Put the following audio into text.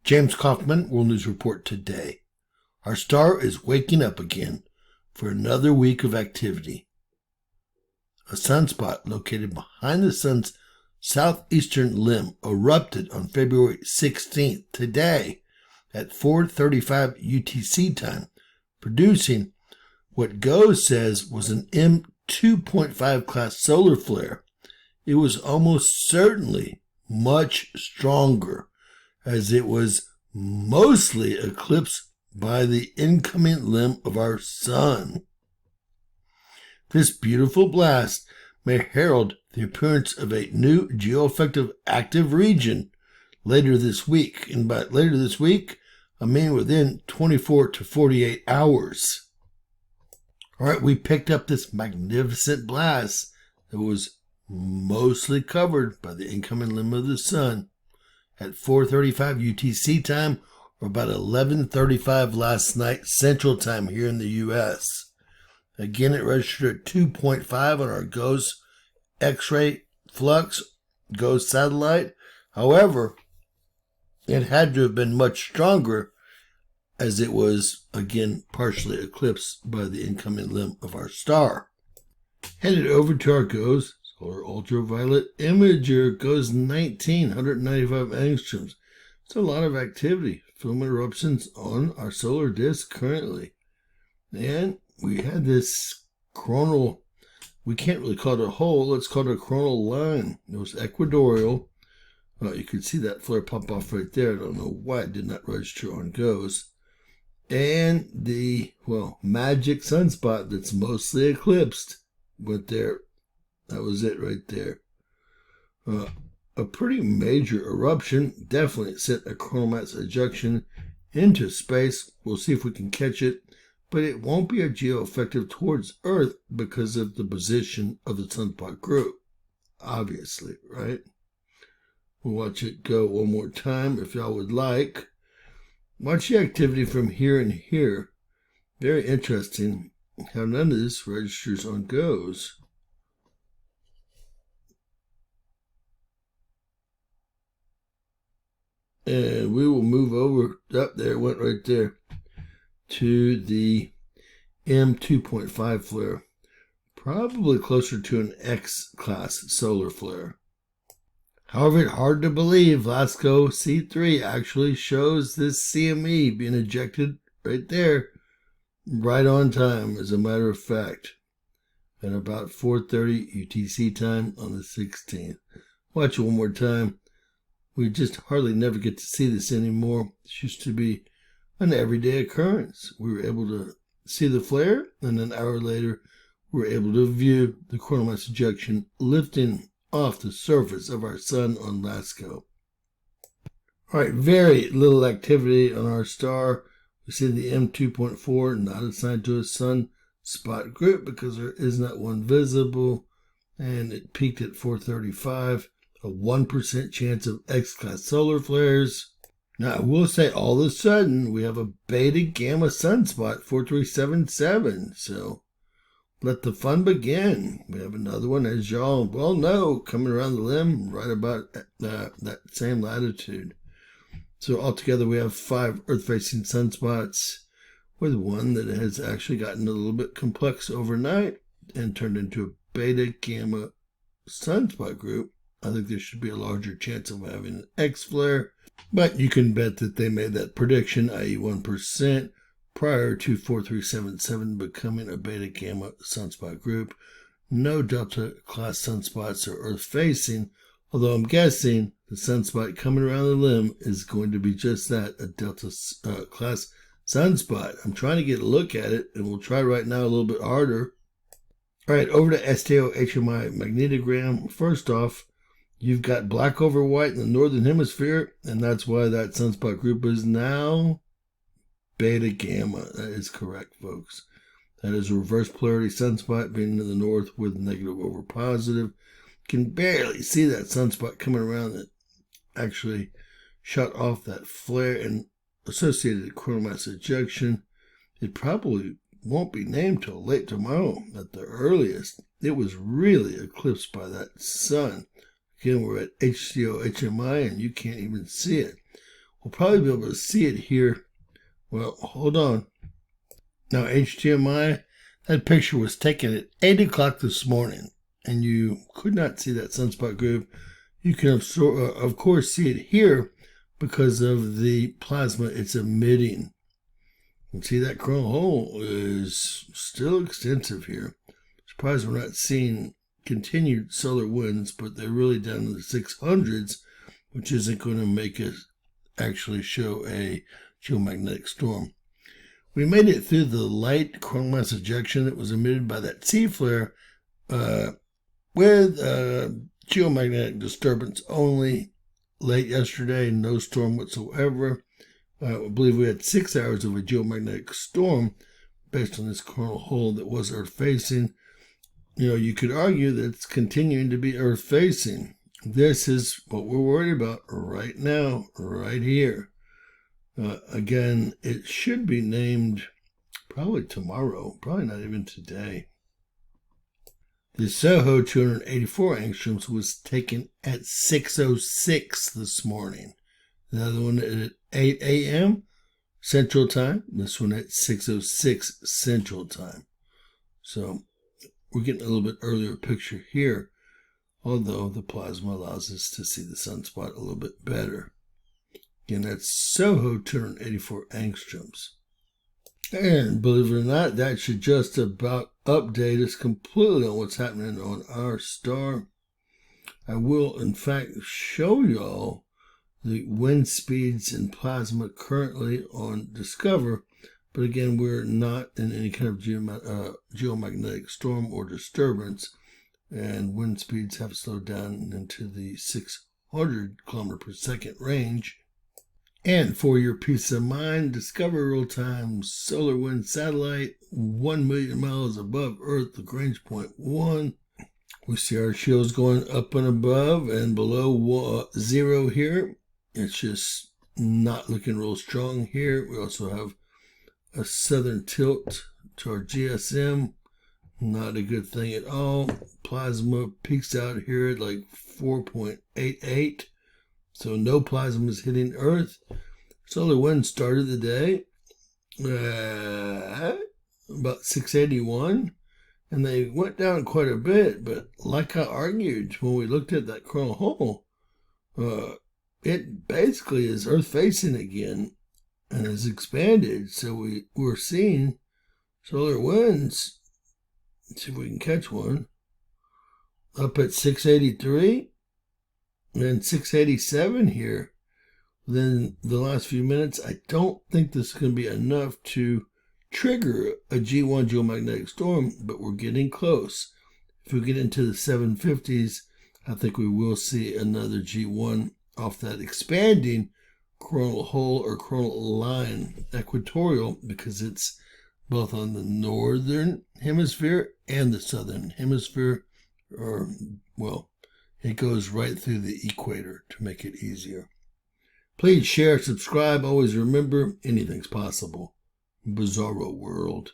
James Kaufman, World News Report today. Our star is waking up again for another week of activity. A sunspot located behind the sun's southeastern limb erupted on February 16th, today, at 4:35 UTC time, producing what GOES says was an M2.5 class solar flare. It was almost certainly much stronger, as it was mostly eclipsed by the incoming limb of our sun. This beautiful blast may herald the appearance of a new geoeffective active region later this week. And by later this week, I mean within 24 to 48 hours. All right, we picked up this magnificent blast that was mostly covered by the incoming limb of the sun at 4:35 UTC time, or about 11:35 last night Central Time here in the U.S. Again, it registered at 2.5 on our GOES X-ray flux GOES satellite. However, it had to have been much stronger, as it was, again, partially eclipsed by the incoming limb of our star. Headed over to our GOES Solar Ultraviolet Imager, GOES 195 angstroms. It's a lot of activity, film eruptions on our solar disk currently. And we had this coronal, we can't really call it a hole, let's call it a coronal line. It was equatorial. You could see that flare pop off right there. I don't know why it did not register on GOES. And the, magic sunspot that's mostly eclipsed went there. That was it right there. A pretty major eruption. Definitely sent a coronal mass ejection into space. We'll see if we can catch it. But it won't be a geoeffective towards Earth because of the position of the sunspot group. Obviously, right? We'll watch it go one more time if y'all would like. Watch the activity from here and here. Very interesting how none of this registers on GOES. And we will move over, up there, it went right there, to the M2.5 flare. Probably closer to an X-class solar flare. However, it's hard to believe LASCO C3 actually shows this CME being ejected right there, right on time, as a matter of fact, at about 4:30 UTC time on the 16th. Watch it one more time. We just hardly never get to see this anymore. This used to be an everyday occurrence. We were able to see the flare, and an hour later, we were able to view the coronal mass ejection lifting off the surface of our sun on LASCO. All right, very little activity on our star. We see the M2.4 not assigned to a sunspot group because there is not one visible, and it peaked at 4:35. A 1% chance of X-class solar flares. Now, I will say all of a sudden we have a beta gamma sunspot 4377. So let the fun begin. We have another one, as y'all well know, coming around the limb right about that same latitude. So altogether we have 5 Earth-facing sunspots, with one that has actually gotten a little bit complex overnight and turned into a beta gamma sunspot group. I think there should be a larger chance of having an X flare, but you can bet that they made that prediction, i.e. 1%, prior to 4377 becoming a beta gamma sunspot group. No delta class sunspots are Earth facing, although I'm guessing the sunspot coming around the limb is going to be just that, a delta class sunspot. I'm trying to get a look at it, and we'll try right now a little bit harder. All right, over to STO HMI magnetogram. First off, you've got black over white in the northern hemisphere, and that's why that sunspot group is now beta gamma. That is correct, folks. That is a reverse polarity sunspot being in the north with negative over positive. You can barely see that sunspot coming around that actually shut off that flare and associated coronal mass ejection. It probably won't be named till late tomorrow at the earliest. It was really eclipsed by that sun. Again, we're at HCO HMI, and you can't even see it. We'll probably be able to see it here. Well, hold on. Now, HDMI, that picture was taken at 8 o'clock this morning, and you could not see that sunspot groove. You can, of course, see it here because of the plasma it's emitting. You can see that coronal hole is still extensive here. Surprised we're not seeing continued solar winds, but they're really down in the 600s, which isn't going to make us actually show a geomagnetic storm. We made it through the light coronal mass ejection that was emitted by that C flare with geomagnetic disturbance only late yesterday, no storm whatsoever. I believe we had 6 hours of a geomagnetic storm based on this coronal hole that was Earth facing. You know, you could argue that it's continuing to be Earth facing. This is what we're worried about right now, right here. Again, it should be named probably tomorrow, probably not even today. The Soho 284 angstroms was taken at 6:06 this morning. The other one at 8 a.m. Central Time. This one at 6:06 Central Time. So we're getting a little bit earlier picture here, although the plasma allows us to see the sunspot a little bit better. Again, that's Soho 284 angstroms. And believe it or not, that should just about update us completely on what's happening on our star. I will, in fact, show y'all the wind speeds and plasma currently on Discover. But again, we're not in any kind of geomagnetic storm or disturbance. And wind speeds have slowed down into the 600 kilometer per second range. And for your peace of mind, Discover real-time solar wind satellite 1 million miles above Earth, Lagrange point 1. We see our shields going up and above and below 0 here. It's just not looking real strong here. We also have a southern tilt to our GSM. Not a good thing at all. Plasma peaks out here at like 4.88. So no plasma is hitting Earth. Solar wind started the day about 681, and they went down quite a bit. But like I argued when we looked at that coronal hole, it basically is Earth facing again and has expanded. So we're seeing solar winds. Let's see if we can catch one up at 683. And 687 here. Then the last few minutes, I don't think this is going to be enough to trigger a G1 geomagnetic storm, but we're getting close. If we get into the 750s, I think we will see another G1 off that expanding coronal hole or coronal line, equatorial, because it's both on the northern hemisphere and the southern hemisphere, or, well, it goes right through the equator to make it easier. Please share, subscribe. Always remember, anything's possible. Bizarro world.